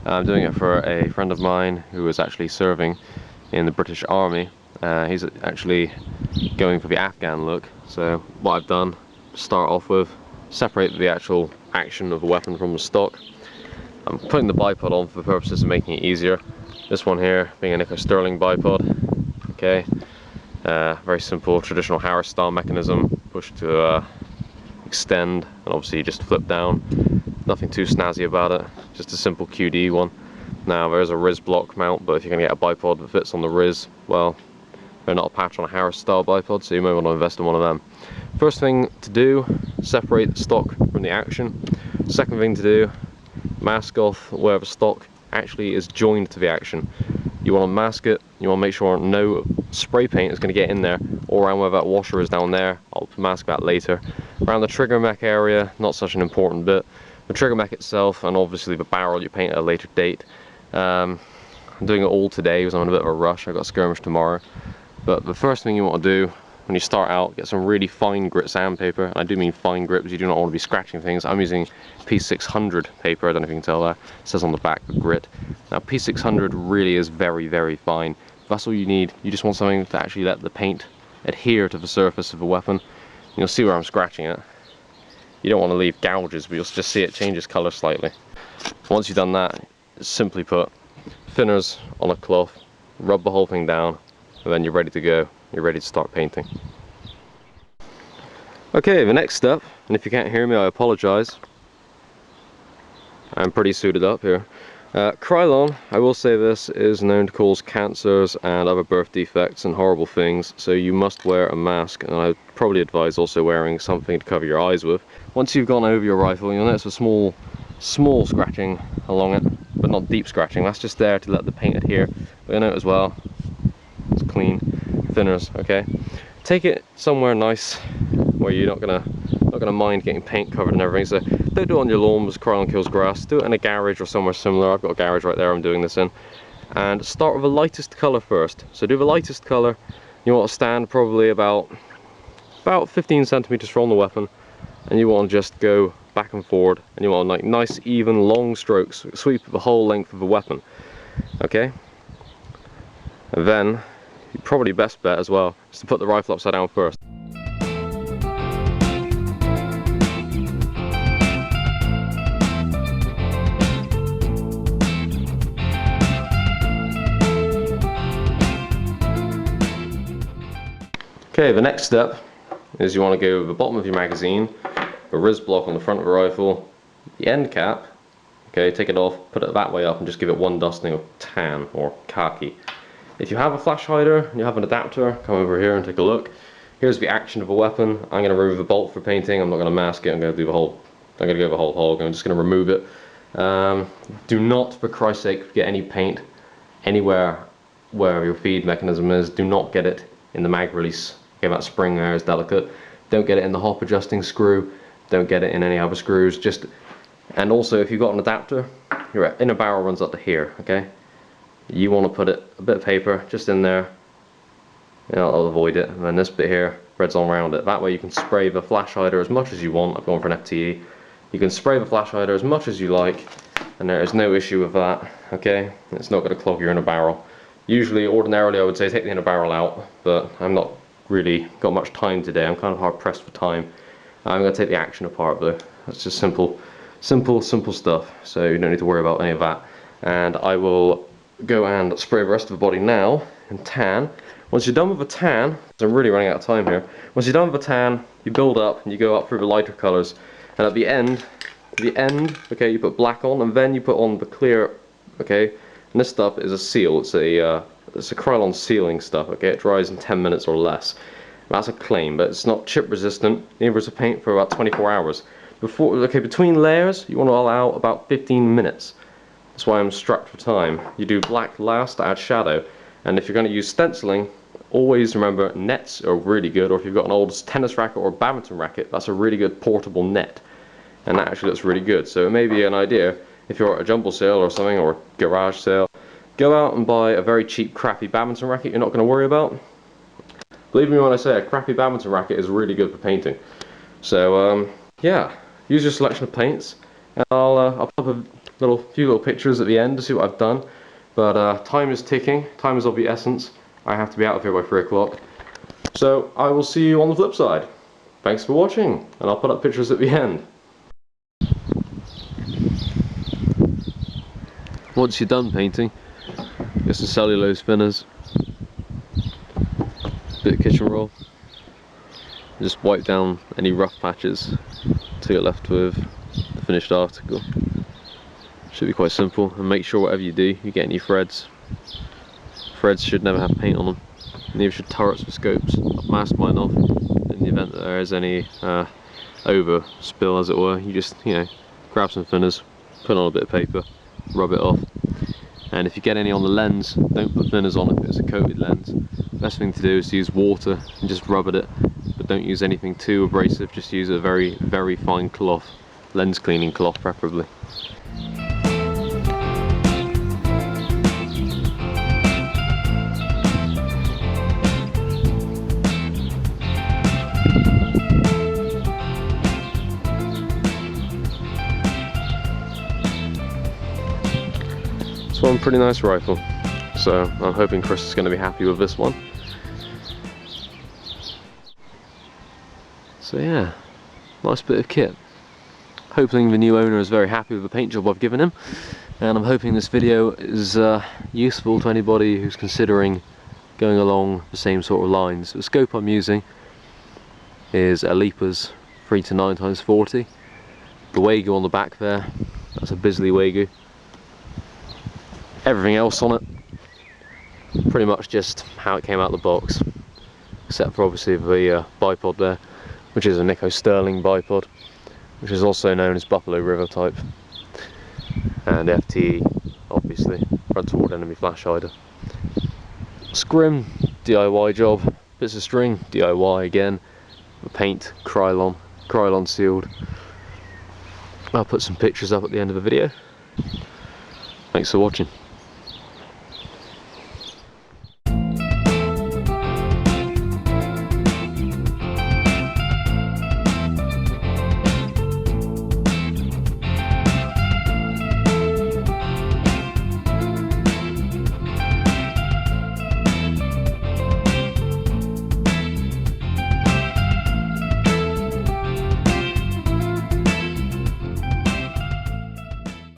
I'm doing it for a friend of mine who is actually serving in the British Army. He's actually going for the Afghan look. So what I've done, start off with, separate the actual action of the weapon from the stock. I'm putting the bipod on for the purposes of making it easier. This one here being a Nico Sterling bipod. Okay, very simple traditional Harris style mechanism, push to extend, and obviously you just flip down. Nothing too snazzy about it, just a simple QD one. Now there is a Riz block mount, but if you're going to get a bipod that fits on the Riz, well, they're not a patch on a Harris style bipod, so you may want to invest in one of them. First thing to do, separate the stock from the action. Second thing to do, mask off where the stock actually is joined to the action. You want to mask it, you want to make sure no spray paint is going to get in there, or around where that washer is down there. I'll mask that later. Around the trigger mech area, not such an important bit. The trigger mech itself, and obviously the barrel you paint at a later date. I'm doing it all today because I'm in a bit of a rush. I've got a skirmish tomorrow. But the first thing you want to do when you start out, get some really fine grit sandpaper. And I do mean fine grit because you do not want to be scratching things. I'm using P600 paper, I don't know if you can tell that. It says on the back, grit. Now P600 really is very, very fine. That's all you need. You just want something to actually let the paint adhere to the surface of the weapon. You'll see where I'm scratching it. You don't want to leave gouges, but you'll just see it changes colour slightly. Once you've done that, simply put thinners on a cloth, rub the whole thing down, and then you're ready to go. You're ready to start painting. Okay, the next step, and if you can't hear me, I apologise. I'm pretty suited up here. Krylon, I will say this, is known to cause cancers and other birth defects and horrible things, so you must wear a mask, and I'd probably advise also wearing something to cover your eyes with. Once you've gone over your rifle, you'll notice a small scratching along it, but not deep scratching. That's just there to let the paint adhere. But you know it as well, it's clean. Thinners, okay? Take it somewhere nice where you're not gonna mind getting paint covered and everything. So don't do it on your lawn because Krylon kills grass. Do it in a garage or somewhere similar. I've got a garage right there I'm doing this in. And start with the lightest colour first. So do the lightest colour. You want to stand probably about 15 centimeters from the weapon, and you want to just go back and forward, and you want like nice even long strokes, sweep the whole length of the weapon. Okay? And then your probably best bet as well is to put the rifle upside down first. Okay, the next step is you want to go to the bottom of your magazine, the Riz block on the front of the rifle, the end cap, okay, take it off, put it that way up and just give it one dusting of tan or khaki. If you have a flash hider and you have an adapter, come over here and take a look. Here's the action of a weapon. I'm going to remove the bolt for painting. I'm not going to mask it. I'm going to go the whole hog. I'm just going to remove it. Do not, for Christ's sake, get any paint anywhere where your feed mechanism is. Do not get it in the mag release. Okay, that spring there is delicate. Don't get it in the hop adjusting screw. Don't get it in any other screws. And also, if you've got an adapter, your inner barrel runs up to here. Okay, you want to put a bit of paper just in there. I'll avoid it, and then this bit here threads on around it. That way you can spray the flash hider as much as you want. I've gone for an FTE. You can spray the flash hider as much as you like, and there is no issue with that. Okay, it's not going to clog your inner barrel. Usually, ordinarily, I would say take the inner barrel out, but I'm not really got much time today. I'm kind of hard pressed for time. I'm going to take the action apart though. That's just simple stuff, so you don't need to worry about any of that. And I will go and spray the rest of the body now in tan. Once you're done with the tan, I'm really running out of time here. Once you're done with the tan, you build up and you go up through the lighter colours, and at the end, okay, you put black on, and then you put on the clear, okay. And this stuff is a seal. It's a Krylon sealing stuff. Okay, it dries in 10 minutes or less. That's a claim, but it's not chip resistant. Neither is a paint for about 24 hours. Between layers, you want to allow about 15 minutes. That's why I'm strapped for time. You do black last to add shadow, and if you're going to use stenciling, always remember nets are really good. Or if you've got an old tennis racket or badminton racket, that's a really good portable net, and that actually looks really good. So it may be an idea. If you're at a jumble sale or something, or a garage sale, go out and buy a very cheap, crappy badminton racket you're not going to worry about. Believe me when I say a crappy badminton racket is really good for painting. So, yeah, use your selection of paints. And I'll put up a few little pictures at the end to see what I've done. But time is ticking, time is of the essence. I have to be out of here by 3 o'clock. So I will see you on the flip side. Thanks for watching, and I'll put up pictures at the end. Once you're done painting, get some cellulose thinners, bit of kitchen roll, just wipe down any rough patches till you're left with the finished article. Should be quite simple, and make sure whatever you do, you get any threads. Threads should never have paint on them. Neither should turrets with scopes. I've masked mine off. In the event that there is any overspill, as it were, you just, grab some thinners, put on a bit of paper, rub it off. And if you get any on the lens, don't put thinners on if it's a coated lens. Best thing to do is to use water and just rub at it, but don't use anything too abrasive, just use a very, very fine cloth, lens cleaning cloth preferably. It's one pretty nice rifle, so I'm hoping Chris is going to be happy with this one. So yeah, nice bit of kit. Hoping the new owner is very happy with the paint job I've given him, and I'm hoping this video is useful to anybody who's considering going along the same sort of lines. The scope I'm using is a Leapers 3-9x40. The Wagyu on the back there, that's a Bisley Wagyu. Everything else on it, pretty much just how it came out of the box, except for obviously the bipod there, which is a Nico Sterling bipod, which is also known as Buffalo River type, and FTE, obviously, front toward enemy flash hider. Scrim, DIY job, bits of string, DIY again, the paint, Krylon sealed. I'll put some pictures up at the end of the video. Thanks for watching.